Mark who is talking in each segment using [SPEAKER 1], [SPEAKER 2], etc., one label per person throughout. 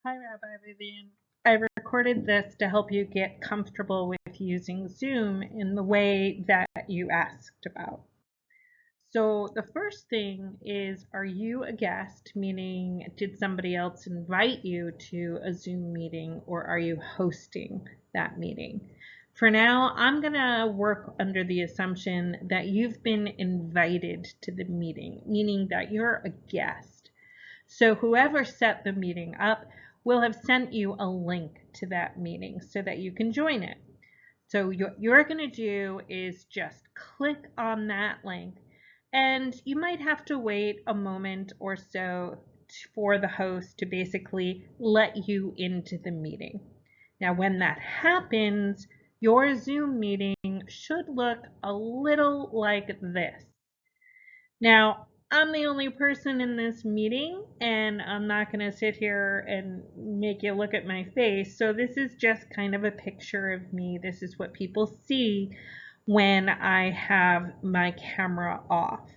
[SPEAKER 1] Hi, Rabbi Vivian. I recorded this to help you get comfortable with using Zoom in the way that you asked about. So the first thing is, are you a guest? Meaning, did somebody else invite you to a Zoom meeting or are you hosting that meeting? For now, I'm going to work under the assumption that you've been invited to the meeting, meaning that you're a guest. So whoever set the meeting up will have sent you a link to that meeting so that you can join it. So what you're going to do is just click on that link, and you might have to wait a moment or so for the host to basically let you into the meeting. Now, when that happens, your Zoom meeting should look a little like this. Now, I'm the only person in this meeting, and I'm not going to sit here and make you look at my face. So this is just kind of a picture of me. This is what people see when I have my camera off.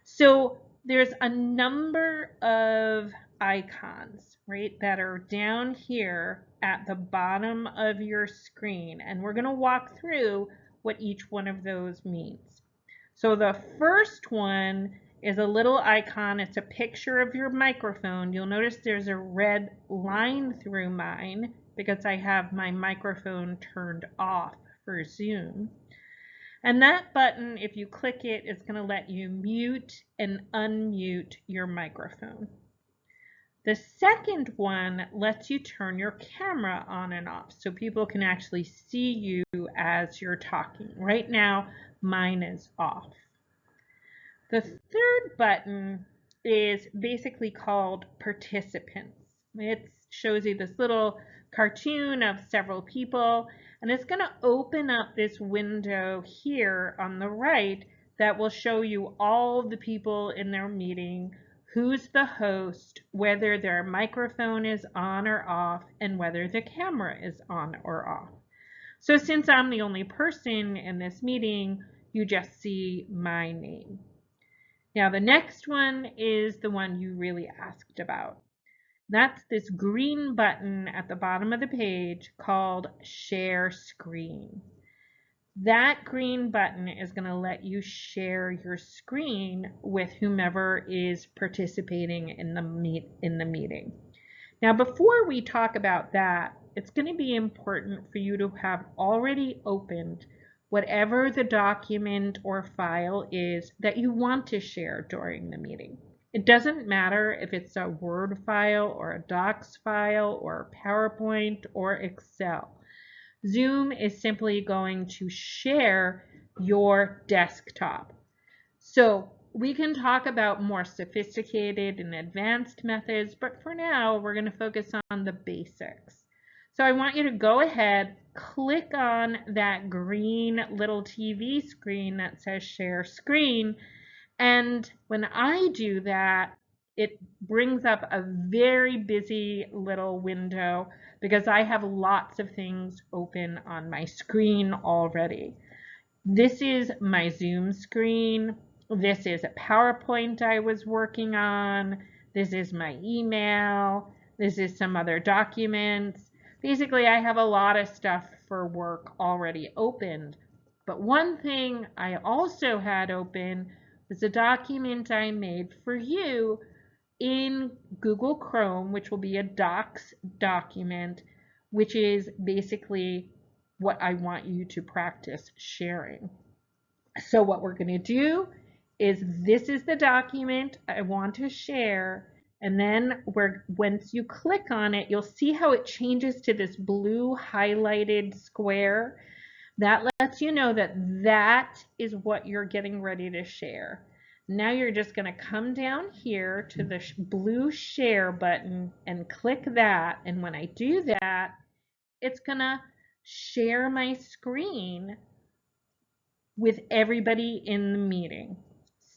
[SPEAKER 1] So there's a number of icons, right, that are down here at the bottom of your screen. And we're going to walk through what each one of those means. So the first one is a little icon. It's a picture of your microphone. You'll notice there's a red line through mine because I have my microphone turned off for Zoom. And that button, if you click it, is going to let you mute and unmute your microphone. The second one lets you turn your camera on and off so people can actually see you as you're talking. Right now, mine is off. The third button is basically called participants. It shows you this little cartoon of several people, and it's going to open up this window here on the right that will show you all the people in their meeting, who's the host, whether their microphone is on or off, and whether the camera is on or off. So since I'm the only person in this meeting, you just see my name. Now the next one is the one you really asked about. That's this green button at the bottom of the page called Share Screen. That green button is going to let you share your screen with whomever is participating in the meeting. Now before we talk about that, it's going to be important for you to have already opened whatever the document or file is that you want to share during the meeting. It doesn't matter if it's a Word file or a Docs file or PowerPoint or Excel. Zoom is simply going to share your desktop. So we can talk about more sophisticated and advanced methods, but for now, we're going to focus on the basics. So I want you to go ahead, click on that green little TV screen that says Share Screen, and when I do that, it brings up a very busy little window because I have lots of things open on my screen already. This is my Zoom screen. This is a PowerPoint I was working on. This is my email. This is some other documents. Basically, I have a lot of stuff for work already opened. But one thing I also had open was a document I made for you in Google Chrome, which will be a Docs document, which is basically what I want you to practice sharing. So what we're going to do is, this is the document I want to share, and then once you click on it, you'll see how it changes to this blue highlighted square. That lets you know that that is what you're getting ready to share. Now you're just going to come down here to the blue share button and click that, and when I do that, it's going to share my screen with everybody in the meeting.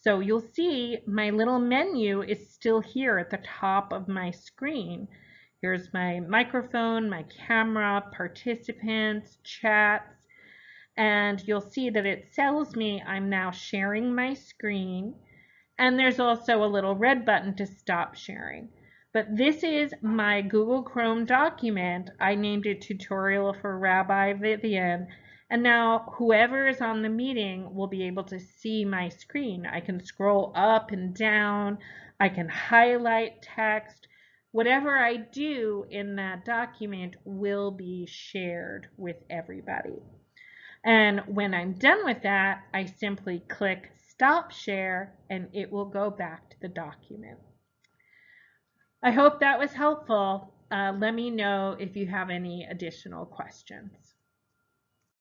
[SPEAKER 1] So you'll see my little menu is still here at the top of my screen. Here's my microphone, my camera, participants, chats, and you'll see that it tells me I'm now sharing my screen, and there's also a little red button to stop sharing. But this is my Google Chrome document. I named it Tutorial for Rabbi Vivian. And now whoever is on the meeting will be able to see my screen. I can scroll up and down. I can highlight text. Whatever I do in that document will be shared with everybody. And when I'm done with that, I simply click Stop Share and it will go back to the document. I hope that was helpful. Let me know if you have any additional questions.